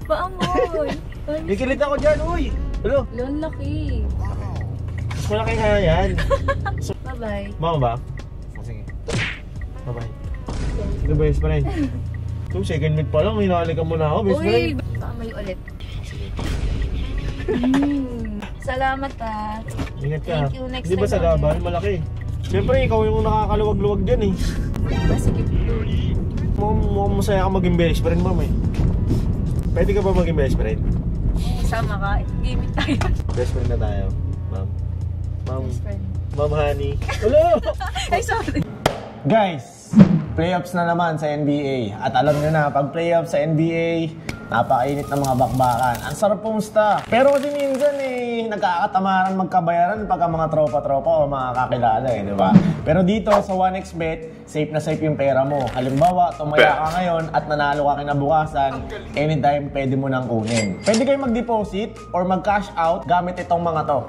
Paangoy. Ikilit ako dyan, uy. Hello? Laki. Mas malaki nga yan. Bye-bye. Mama ba? Sige. Bye-bye. Sige, best friend. So, second meet pa lang, hinahalikan mo na ako, best friend. Uy, kamay ulit. Sige. Salamat ah. Ingat ka. Thank you, next Di ba time sa laban, malaki? Siyempre, ikaw yung nakakaluwag-luwag dyan eh. Sige. Mukhang masaya ka maging best friend, ma'am eh. Pwede ka ba maging best friend? Sama ka. Gamit tayo. Best friend na tayo, ma'am. Ma'am. Best friend. Ma'am Honey. Hello! Ay, sorry. Guys, playoffs na naman sa NBA. At alam nyo na, pag playoffs sa NBA, napakainit ng mga bakbakan. Ang sarap pumusta. Pero kasi minsan nagkakatamaran magkabayaran pag ang mga tropa-tropa o mga kakilala di ba? Pero dito sa 1xBet, safe na safe yung pera mo. Halimbawa, tumaya ka ngayon at nanalo ka kinabukasan, anytime pwede mo nang kunin. Pwede kayo mag-deposit or mag-cash out gamit itong mga to.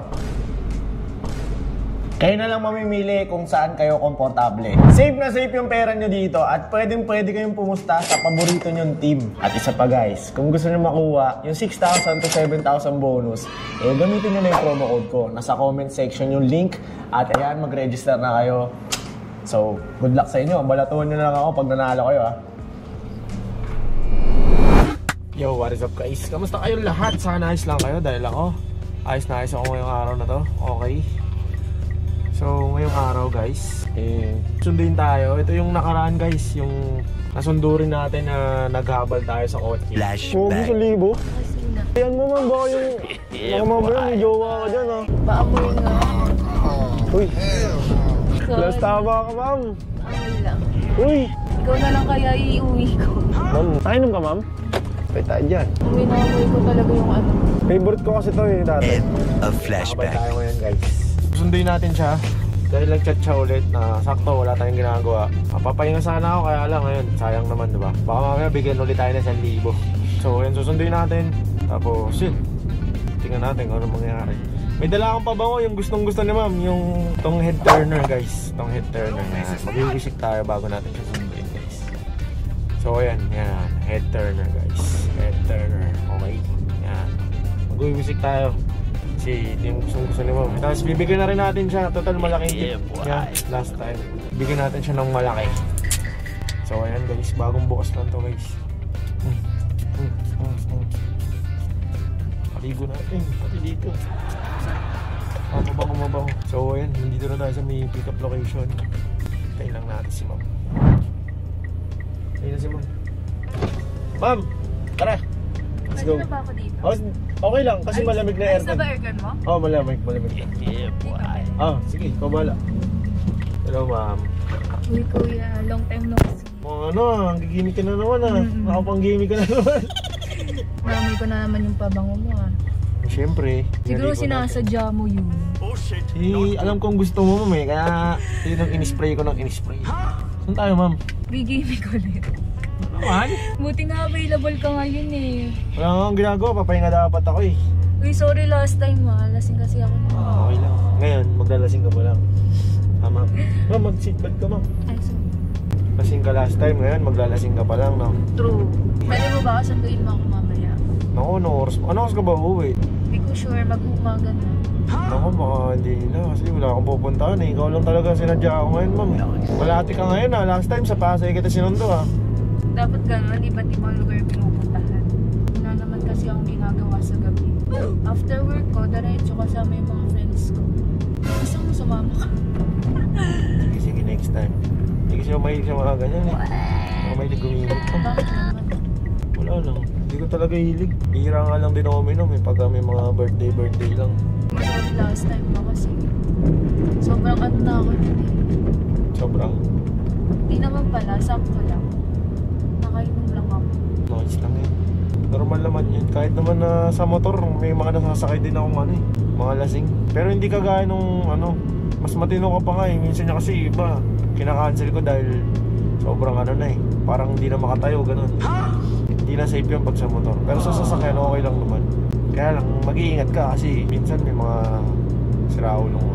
Kayo na lang mamimili kung saan kayo komportable. Safe na safe yung pera nyo dito at pwede kayong pumusta sa paborito nyong team. At isa pa guys, kung gusto nyo makuha yung 6,000 to 7,000 bonus, gamitin nyo na yung promo code ko. Nasa comment section yung link at ayan, mag-register na kayo. So, good luck sa inyo. Balatuhan nyo na lang ako pag nanalo kayo ha. Yo, what is up guys? Kamusta kayong lahat? Sana ayos lang kayo dahil ako ayos na ayos ako ngayong araw na to. Okay. So, ngayong araw guys, sundin tayo. Ito yung nakaraan guys, yung nasundurin natin na naghabal tayo sa kotse. Flashback. Sa libo? Kasi na. Ayan mo man ba yung nakamamaya, may jowa ka dyan ha? Paamoy nga. Uy, Sorry. last tama ka ma'am. Amoy lang. Uy, Ikaw na lang kaya iuwi ko. ma'am, nainom ka ma'am? Pwede tayo dyan. Amoy ko talaga yung ano. Favorite ko kasi ito dati. End of Nakabay flashback. tayo ngayon guys. Sunduin natin siya. Dahil nag-chat siya ulit na sakto wala tayong ginagawa. Papahinga sana ako kaya lang ngayon. Sayang naman diba? Baka mamaya bigyan ulit tayo ng 1,000. So yun, susunduin natin. Tapos yun. Tingnan natin kung ano mangyayari. May dala akong pabango yung gustong-gusto ni ma'am. Yung tong head turner guys. Tong head turner na mag-i-visit tayo bago natin siya sunduin guys. So ayan, yan. Head turner guys. Head turner. Okay. Yan. Mag-i-visit tayo. Kasi ito yung gusto ni ma'am. Tapos bibigyan na rin natin siya. Total malaking tip niya last time. Bigyan natin siya ng malaki. So ayan guys, bagong bukas lang to guys. Paligo natin, pati dito. Mabango. So ayan, nandito na tayo sa may pick up location. Tayo lang natin si ma'am. Tayo na si ma'am. Ma'am, tara. Let's go. Pwede na ba ako dito? Okay lang, kasi malamig na Ayos na aircon. ba aircon mo? Oh, malamig na. Sige, kabala. Hello, ma'am. Uy, kuya. Long time no see. Ang gigimik ka na naman Nakapang-gimik ka na naman. Mamoy ko na naman yung pabango mo ah. Siyempre. Siguro sinasadya mo yun. Alam kong gusto mo, ma'am kaya yun ang in-spray ko ng in-spray. Saan tayo, ma'am? Bigimik ulit. Naman? Buti nga available ka ngayon eh. Wala nga akong ginagawa, papahinga dapat ako eh. Uy, sorry last time lasing kasi ako na. Okay lang. Ngayon, maglalasing ka pa lang. Tama. Ma'am, mag-seatbelt ka, ma'am. Ay, sorry. Lasing ka last time, ngayon maglalasing ka pa lang, no? True. Pwede mo ba kasunduin mo ako mamaya? Naku, ano oras ka ba uuwi? Hindi ko sure, mag-umaga na. Naku, baka hindi na kasi wala akong pupuntahan eh. Ikaw lang talaga sinadya ako ngayon, ma'am. Malati ka ngayon last time sa Pasay kita sinundo Dapat gano'n, iba't ibang lugar pinupuntahan. Wala naman kasi akong ginagawa sa gabi. After work ko, diretso kasama yung mga friends ko. Gusto mo sumama ka? Sige, next time. Hindi kasi ako mahilig sa mga ganyan eh. Ako mahilig gumimik ka. Bakit naman? Wala lang. Hindi ko talaga hilig. Hira nga lang din ako minom pagka may mga birthday lang. Sorry last time mo kasi. Sobrang ano na ako dun eh. Sobrang Hindi naman pala, sakto lang. Nakainom lang ako. noise lang yun. Normal naman yun. Kahit naman na sa motor, may mga nasasakay din akong mga lasing. Pero hindi kagaya nung mas matino ka pa nga eh. Minsan niya kasi iba, kinakancel ko dahil sobrang parang hindi na makatayo, ganun. Hindi na safe yung pag sa motor. Pero sa sasakyan, okay lang naman. Kaya lang, mag-iingat ka kasi minsan may mga siraulong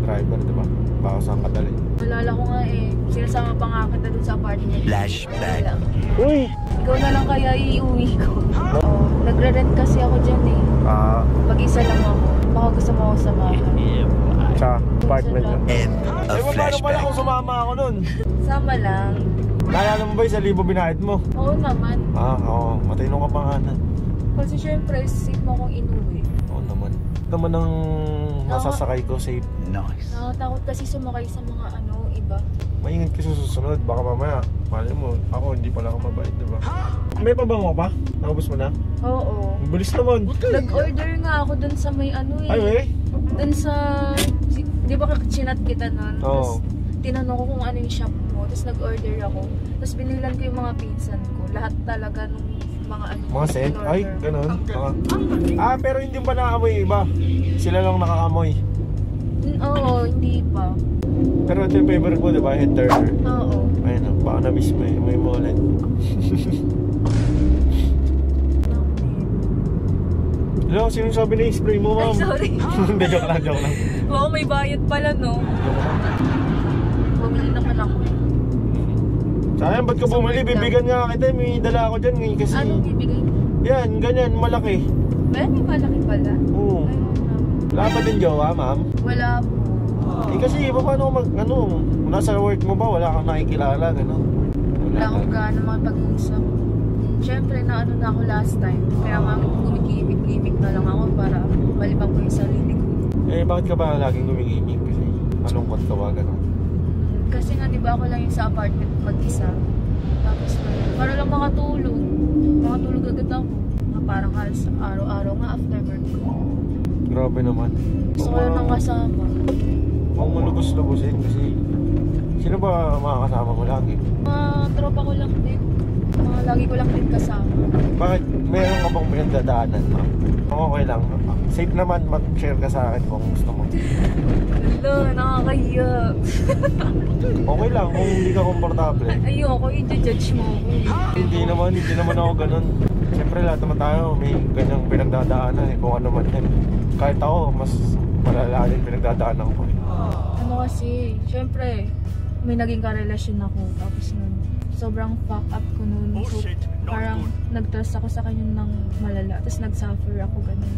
driver, diba? Baka saan ka dalhin. Malala ko nga eh. Sinasama pa nga kita dun sa apartment. Flashback. Uy! Ikaw na lang kaya iuwi ko. Oo. gusto mo ako samahan. Sa apartment yun. End of Paano pala flashback. kung sumama ako nun? Sama lang. Naalala mo ba yung 1,000 binayad mo? Oo naman. Oo. Matino ka pa nga na. Kasi syempre, safe mo akong inuwi. Oo naman. Naman ang masasakay ko safe. Nice. Nakakatakot kasi sumakay sa mga iba. Maingat ka sa susunod. Baka mamaya, mali mo, ako hindi pala ako mabait, diba? May pabango ka pa? Nakubos mo na? Oo. Ang bilis naman. Nag-order nga ako dun sa may Ay, eh? Dun sa, di ba chinat kita nun? Oo. Tapos tinanong ko kung ano yung shop mo. Tapos nag-order ako. Tapos binilan ko yung mga pinsan ko. Lahat talaga nung mga Mga set? in-order. Ay, ganun. Pero hindi ba nakaamoy iba? Sila lang nakakamoy. Oo, hindi pa. Pero ito yung favorite mo, diba? Head turner. Oo. Ayun, baka na-miss mo eh. May mullet. Hello, sino sabi na spray mo, ma'am? Ay, sorry. Hindi, joke lang. Oo, may bayad pala, no? Joke lang. Bumili naman ako. Sayang, ba't ka bumili? Bibigyan nga kita. May dala ako dyan ngayon kasi. Anong bibigay mo? Yan, ganyan, malaki. May malaki pala. Oo. Ayun na. Wala pa din jowa, ma'am? Wala po. Kasi paano nasa work mo ba? Wala kang nakikilala, gano'n? Wala akong gaano makipag-usap. Siyempre, na ako last time. Kaya nga gumigimik-gimik na lang ako para malibang ko yung sarili ko. Bakit ka ba laging gumigimik? Kasi malungkot ka ba, gano'n? Kasi nga, di ba ako lang yung sa apartment mag-isa. Tapos, para lang makatulog. Makatulog agad ako. Parang halos araw-araw nga after work ko. Grabe naman. Gusto ko lang ng kasama. Huwag mo lubos-lubosin kasi sino ba makakasama mo lagi? Mga tropa ko lang din. Mga lagi ko lang din kasama. Bakit? Meron ka bang pinagdadaanan, ma'am? Okay lang. Safe naman mag-share ka sa akin kung gusto mo. Wala, nakakahiya. Okay lang kung hindi ka komportable. Ayoko, i-judge mo ako. Hindi naman ako ganun. Siyempre lahat naman tayo may ganyang pinagdadaanan eh, kung ano man yan. Kahit ako, mas malala din pinagdadaanan ko. Ano kasi, syempre, may naging karelasyon ako. Tapos nun, sobrang fuck up ko nun. So, parang nag-trust ako sa kanya ng malala. Tapos nag-suffer ako, ganun.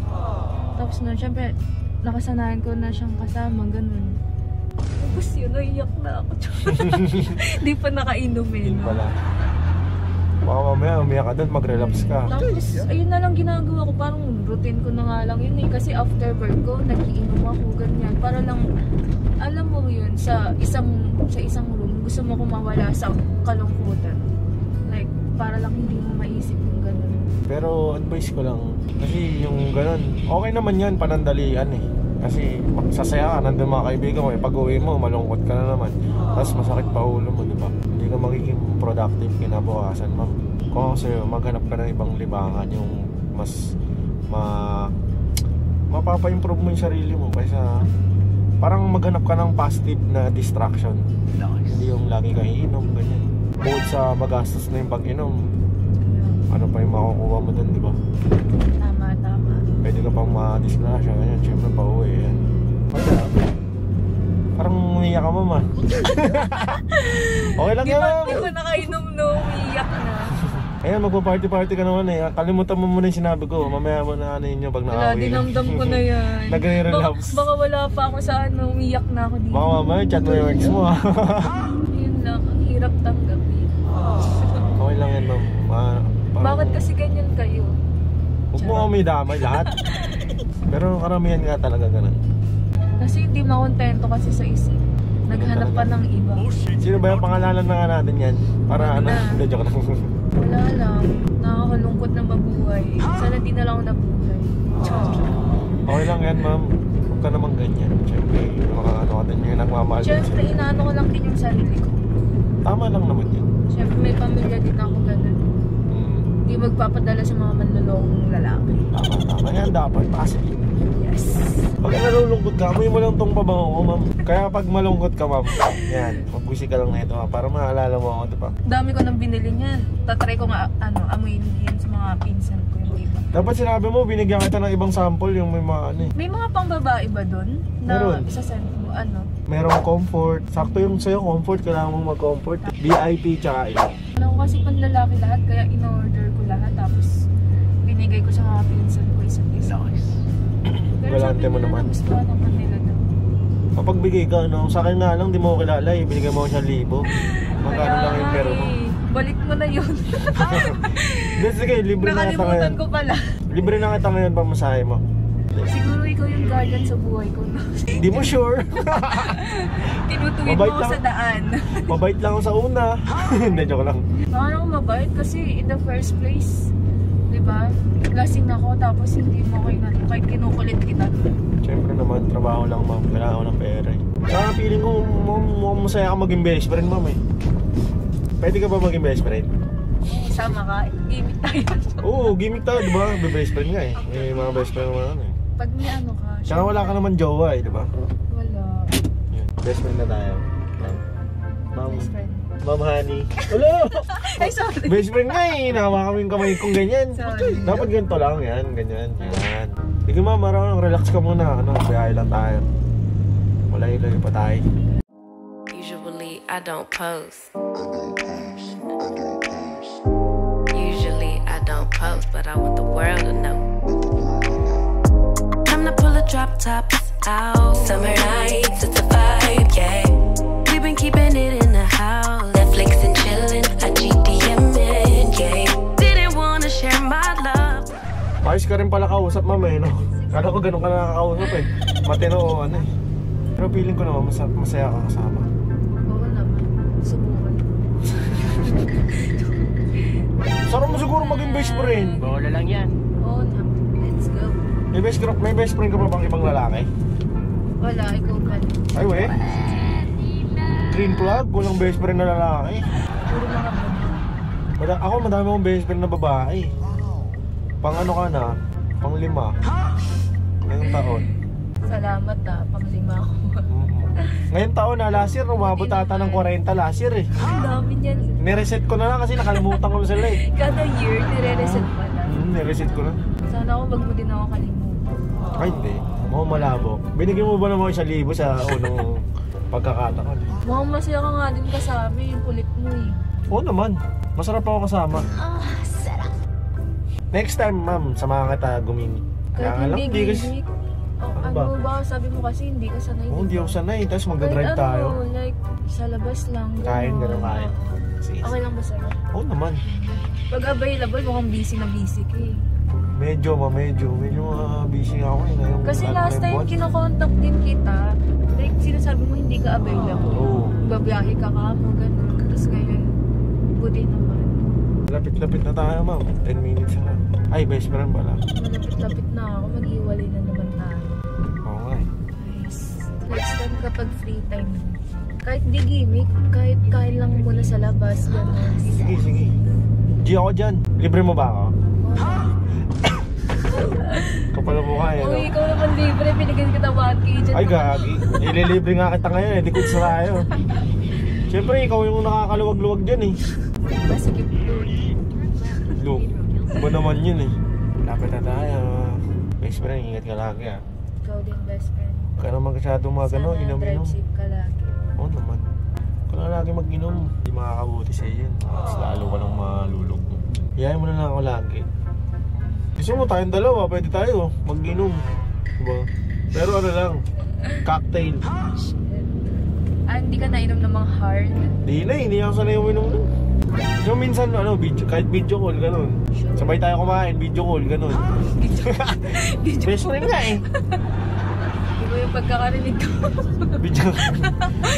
Tapos nun, syempre, nakasanayan ko na siyang kasama, ganun. Tapos yun, naiyak na ako. Hindi pa nakainom eh. Hindi pala. Baka mamaya umiyak ka doon, mag-relapse ka. Tapos, ayun na lang ginagawa ko. Parang routine ko na nga lang yun eh. Kasi after work ko, nagiinom ako, ganyan. Para lang, alam mo yun, sa isang room, gusto mo kung mawala sa kalungkutan. Like, para lang hindi mo maisip yung ganun. Pero advice ko lang, kasi yung ganun, okay naman yan, panandalian eh. Kasi sasaya ka, nandun mga kaibigan mo, pag uwi mo, malungkot ka na naman. Tapos masakit pa ulo mo, diba? Hindi ka magiging productive kinabukasan, ma'am. Kung ako sa'yo, maghanap ka ng ibang libangan, yung mas mapapa-improve mo yung sarili mo kaysa parang maghanap ka ng positive na distraction. Nice. Hindi yung lagi kang iinom, ganyan. Bukod sa magastos na yung pag-inom, ano pa yung makukuha mo dun, di ba? Tama. Pwede ka pang ma-disgrasya, ganyan. Siyempre pa uwi, yan. Parang umiiyak ka, mama. Okay lang yan, ma'am. Di ba nakainom no? Umiiyak na. Ayan, magpa-party-party ka naman eh. Kalimutan mo muna yung sinabi ko. Mamaya mo na ano yun pag Wala, nakauwi. dinamdam ko na yan. Nagre-relapse. Baka wala pa ako sa umiiyak na ako dito. Baka mamaya, chat mo yung ex mo ah. Yun lang, ang hirap tanggapin. Okay lang yan, ma'am. Bakit kasi ganyan kayo? Huwag mo kami damay lahat. Pero karamihan nga talaga ganun. Kasi hindi makontento kasi sa isip. Naghanap pa ng iba. Sino ba yung pangalanan na nga natin yan? Para ano? Wala. Hindi, joke lang. Wala lang. Nakakalungkot na mabuhay. Sana di na lang ako nabuhay. Okay lang yan, ma'am. Huwag ka naman ganyan. Siyempre, mga ano ka din yung nagmamahal. Siyempre, inaano ko lang din yung sarili ko. Tama lang naman yun. Siyempre, may pamilya din ako ganun. Hindi magpapadala sa mga manlolokong lalaki. Tama. Yan dapat. Positive. Yes. Pag nalulungkot ka, amoy mo lang tong pabango ko, ma'am. Kaya pag malungkot ka, ma'am, yan, magbusi ka lang na ito, ha, para maalala mo ako, diba? Dami ko nang binili niyan. Tatry ko nga, amoyin yan sa mga pinsan ko. Yung iba. Dapat sinabi mo, binigyan kita ng ibang sample, yung may mga ano eh. May mga pangbabae ba doon? Na Meron. isasend mo, ano? Merong comfort. Sakto yung sa'yo, comfort. Kailangan mong mag-comfort. VIP, tsaka ito. Alam ko kasi panlalaki lahat, kaya in-order ko lahat. Tapos binigay ko sa mga pinsan ko isa't isa. Nice. Pero galante sabi mo nila naman. nagustuhan naman nila daw. Pagbigay ka, no? Sa akin nga lang, di mo ko kilala eh. Binigay mo ko 1,000. Magkano lang yung pera mo? Balik mo na yun. Then sige, libre na kita ngayon. Nakalimutan ko pala. Libre na kita ngayon pamasahe mo. Siguro ikaw yung guardian sa buhay ko. Hindi mo sure. Tinutuwid Mabait mo ako lang. sa daan. Mabait lang ako sa una. Hindi, joke lang. Baka ako mabait kasi in the first place, di ba? Lasing ako tapos hindi mo ko inano kahit kinukulit kita. Siyempre naman, trabaho lang ma'am. Kailangan ko ng pera eh. Saka feeling ko, mukhang masaya ka maging best friend ma'am eh. Pwede ka ba maging best friend? Sama ka, gimmick tayo. Oo, gimmick tayo, di ba? Best friend nga eh. May mga best friend naman ano eh. Pag may ano ka, Saka wala ka naman jowa eh, di ba? wala. Yun. Best friend na tayo. Ma'am. Best friend. Ma'am Honey. Hello! Ay, sorry. Best friend nga eh. Nahawa kami yung kamay kong ganyan. Sorry. Dapat ganito lang. Yan, ganyan. Yan. Sige ma'am, marang relax ka muna. Ano, biyahe lang tayo. Malayo-layo pa tayo. Usually I don't post. Usually I don't post, but I want the world to know. Time to pull the drop tops out. Summer nights, it's a vibe, yeah. We've been keeping it in the house. Netflix and chillin', a GDMN, yeah. Didn't wanna share my love. Ayos ka rin pala kausap ma'am eh, no? Kala ko ganun ka nakakausap eh. Matino o ano eh. Pero feeling ko naman masaya ka kasama. Oo naman. Subukan. Sarap mo siguro maging best friend. Bola lang yan. Oo naman. Let's go. May best friend ka pa bang ibang lalaki? Wala, ikaw pa. Ay we? Green flag? Walang best friend na lalaki. Puro mga baba. Ako madami akong best friend na babae. Pang ano ka na? Pang 5. Ngayong taon. Salamat pang-5 ako. Ngayong taon na last year, umabot ata ng 40 last year eh. Ang dami niyan. Nireset ko na lang kasi nakalimutan ko na sila eh. Kada year, nire-reset pala. Nireset ko na. Sana ako wag mo din ako kalimutan. Ay hindi, mukhang malabo. Binigyan mo ba naman 1,000 sa unang pagkakataon? Mukhang masaya ka nga din kasama yung kulit mo eh. Oo naman, masarap ako kasama. Next time ma'am, samahan kita gumini. Kahit Kaya lang, hindi kasi... gimmick. Oh, Ano ano ba? ba? Sabi mo kasi hindi ka sanay. Oo, hindi diba? ako sanay, tapos Kahit mag-drive tayo. ano, like sa labas lang. Kain, ganun kain. Sige. Okay lang ba sa'yo? Oo naman. Pag available, mukhang busy na busy ka eh. Medyo busy nga ako eh. Ngayong Kasi ano, last ngayong time buwan. kinokontak din kita, like sinasabi mo hindi ka available. Oo. Babiyahe ka mo, gano'n. Tapos ngayon, buti naman. Lapit-lapit na tayo ma'am. 10 minutes na. Ay, best friend pala. Malapit-lapit na ako, mag-iwalay na naman tayo. Oo nga eh. Guys, next time kapag free time, kahit di gimmick, kahit kain lang muna sa labas, gano'n. Sige, sige. G ako dyan. Libre mo ba ako? Kapal mo mukha eh. Uy, ikaw naman libre, binigyan kita 1K dyan. Ay, gagi. Ililibre nga kita ngayon eh. Di ko sarayo. Siyempre, ikaw yung nakakaluwag-luwag dyan eh. Masikip ko. Look, iba naman yun eh. Lapit na tayo. Best friend, ingat ka lagi ah. Ikaw din, best friend. Huwag ka naman masyadong mga gano'n, Sana inom-inom. drive safe ka lagi. Oo naman. Huwag ka na lagi mag-inom. Hindi makakabuti sa'yo yun. Mas lalo ka nang malulog. Iyayin mo na lang ako lagi. Gusto mo tayong dalawa, pwede tayo mag-inom. Diba? Pero ano lang, cocktail. Hindi ka nainom ng mga hard? Hindi ako sanay uminom nun. So minsan, kahit video call, ganun. Sabay tayo kumain, video call, ganun. Best friend nga eh. Iba yung pagkakarinig ko. Video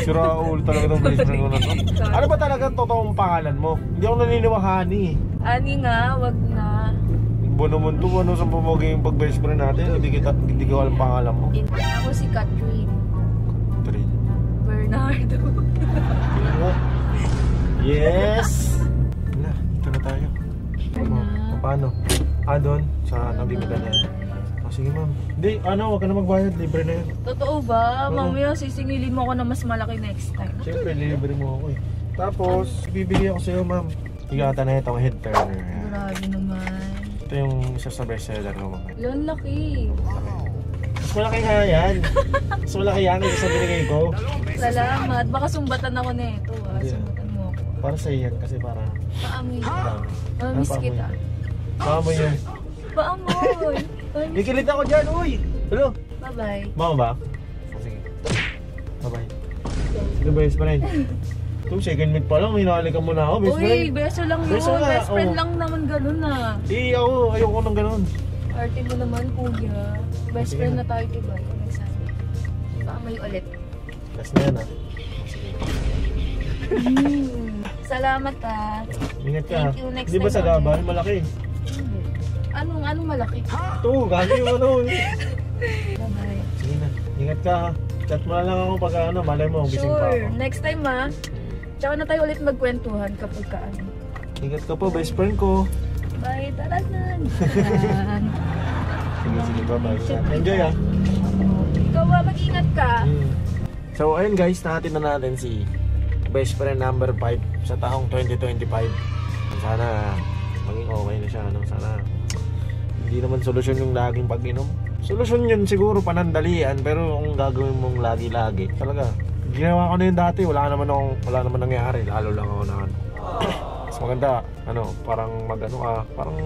sira ulo talaga ng best friend ko na to. Ano ba talaga ang totoong pangalan mo? Hindi ako naniniwahani eh. Ani nga, wag na. Iba naman to, ano sa pamagay yung pag-best friend natin, hindi ko alam pangalan mo. Ako si Catherine Trin. Bernardo. Yes! Na, dito na tayo. Na. Paano? Doon? Sa nabibigyan na yan. Sige ma'am. Hindi, wag ka na magbayad, libre na yan. Totoo ba? Oo. Mamaya sisingilin mo ako na mas malaki next time. Siyempre, libre mo ako eh. Tapos, ibibigay ako sa'yo ma'am. Higatan na itong head turner. Yan. Grabe naman. Ito yung isa sa bestseller ko ma'am. Lon, laki. Mas malaki nga yan. Mas malaki yan yung sa binigay ko. Salamat. Baka sumbatan ako nito. Yeah. Sumbatan mo ako. Para sa yan kasi para Paamoy. marami. Mamiss Ano, kita. Paamoy yan. Paamoy. Ikilit ako dyan, uy! Hello? Bye-bye. Mama ba? Sige. Bye-bye. Sige, best friend. Ito, second meet pa lang, hinahalikan mo na ako, best friend. Uy, beso lang yun. Beso nga, Best friend oo. lang naman ganun ah. Ako, ayoko nang ganun. Arte mo naman, kuya. Best Sige friend na. na tayo, diba? Ikaw nagsabi. Baka may ulit. Last na yan ah. Sige. Salamat ah. Ingat ka. Thank you, next Di ba time sa ulit. Gabal, malaki? Anong malaki? Ito, gagi yung ano. Bye-bye. Sige na, ingat ka ha. Chat mo na lang ako pag ano, malay mo, gising pa Sure. ako. Next time ah. Tsaka na tayo ulit magkwentuhan kapag ka ano. Ingat ka po, best friend ko. Bye, taranan. Sige, bye-bye. Enjoy ah. Ikaw ah, mag-ingat ka. So ayun guys, natin na natin si best friend number 5 sa taong 2025. Sana maging okay na siya, ano? Sana hindi naman solusyon yung laging pag-inom. Solusyon yun siguro panandalian, pero kung gagawin mong lagi-lagi, talaga ginawa ko na yun dati, wala naman nangyari, lalo lang ako na ano. Mas maganda, ano, parang parang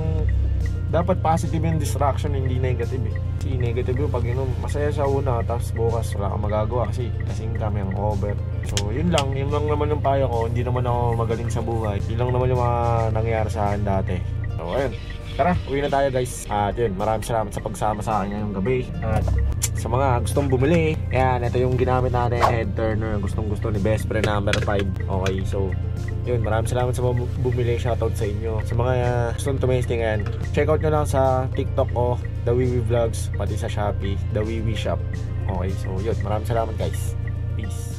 dapat positive yung distraction, hindi negative eh. Kasi negative yung pag-inom, masaya sa una, tapos bukas wala kang magagawa kasi kasing kami ang over. So yun lang naman yung payo ko, hindi naman ako magaling sa buhay. Yun lang naman yung mga nangyari sa akin dati. So ayun, tara, uwi na tayo guys. At yun, maraming salamat sa pagsama sa akin ngayong gabi. At sa mga gustong bumili, yan, ito yung ginamit natin, head turner, gustong ni best friend number 5. Okay, so yun, maraming salamat sa mga bumili. Shoutout sa inyo. Sa mga gustong tumesting, yan, check out nyo lang sa TikTok ko, The Wiwi Vlogs, pati sa Shopee, The Wiwi Shop. Okay, so yun, maraming salamat guys. Peace.